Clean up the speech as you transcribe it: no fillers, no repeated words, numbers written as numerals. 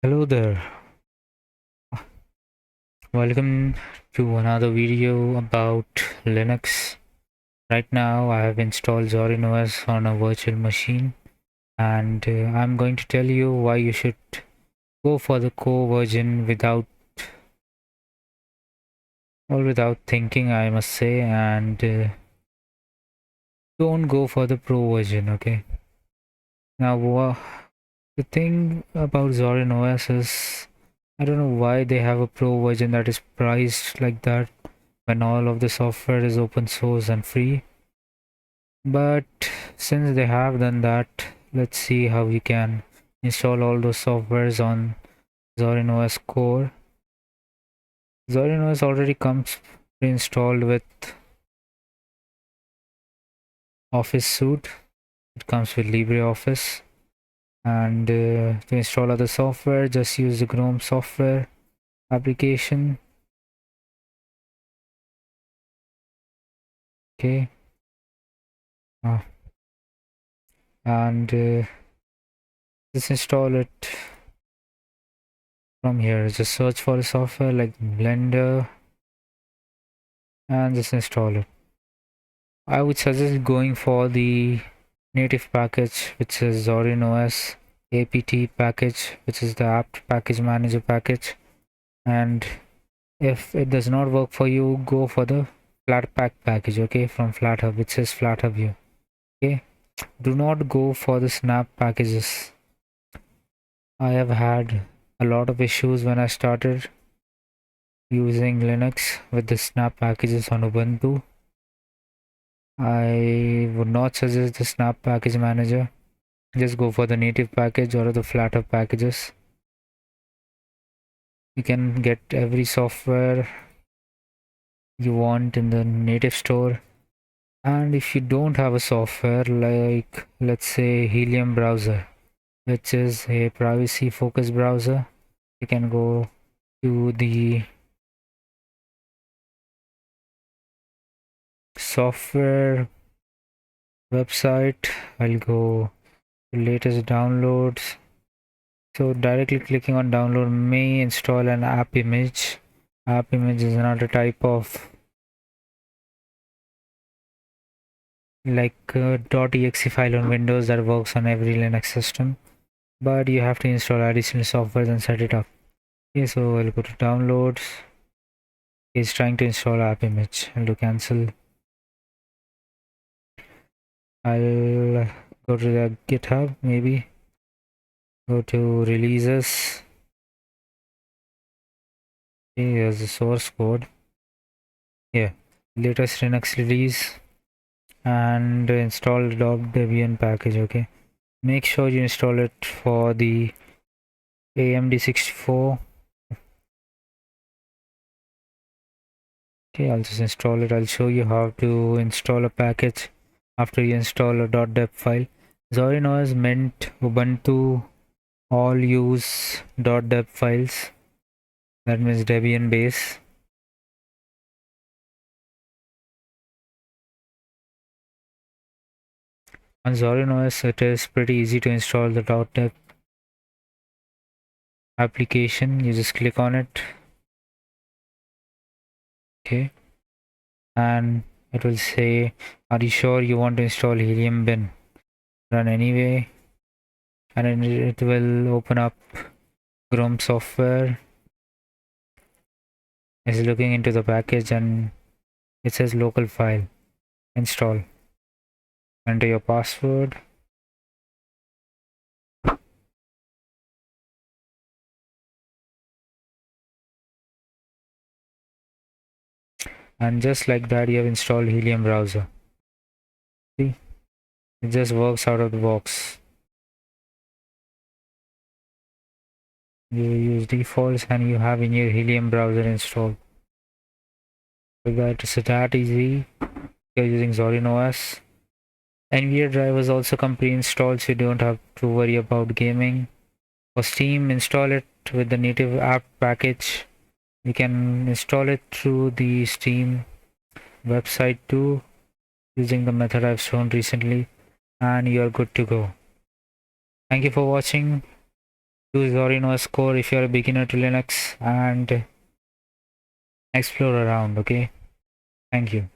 Hello there, welcome to another video about Linux. Right now I have installed Zorin OS on a virtual machine and I'm going to tell you why you should go for the core version without thinking, I must say, and don't go for the pro version. Okay, now the thing about Zorin OS is I don't know why they have a pro version that is priced like that when all of the software is open source and free. But since they have done that, let's see how we can install all those softwares on Zorin OS Core. Zorin OS already comes pre-installed with Office Suite. It comes with LibreOffice. And to install other software, just use the GNOME software application. Okay. Uh, and just install it from here. Just search for a software like Blender and just install it. I would suggest going for the native package, which is Zorin OS apt package, which is the apt package manager package. And if it does not work for you, go for the flatpak package, okay, from FlatHub, which is FlatHub here. Okay, do not go for the snap packages. I have had a lot of issues when I started using Linux with the snap packages on Ubuntu. I would not suggest the snap package manager. Just go for the native package or the FlatHub packages. You can get every software you want in the native store. And if you don't have a software like, let's say, Helium browser, which is a privacy focused browser, you can go to the software website. I'll go to latest downloads. So directly clicking on download may install an app image. App image is another type of like .exe file on Windows that works on every Linux system, but you have to install additional software and set it up. Okay, so I'll go to downloads. It's trying to install app image. I'll do cancel. I'll go to the GitHub, maybe go to releases. Okay, here's the source code. Yeah, latest Linux release, and install the Debian package. Okay, make sure you install it for the AMD64. Okay, I'll just install it. I'll show you how to install a package after you install a .deb file. Zorin OS meant Ubuntu all use .deb files. That means Debian base. On Zorin OS, it is pretty easy to install the .deb application. You just click on it. Okay, and it will say, are you sure you want to install Helium bin? Run anyway, and then it will open up GNOME software. It's looking into the package and it says local file. Install. Enter your password. And just like that, you have installed Helium browser. See, it just works out of the box. You use defaults and you have in your Helium browser installed. So that is that easy. You're using Zorin OS. NVIDIA drivers also come pre-installed, so you don't have to worry about gaming. For Steam, install it with the native app package. You can install it through the Steam website too, using the method I've shown recently, and you're good to go. Thank you for watching. Use Zorin OS core if you're a beginner to Linux and explore around. Okay, thank you.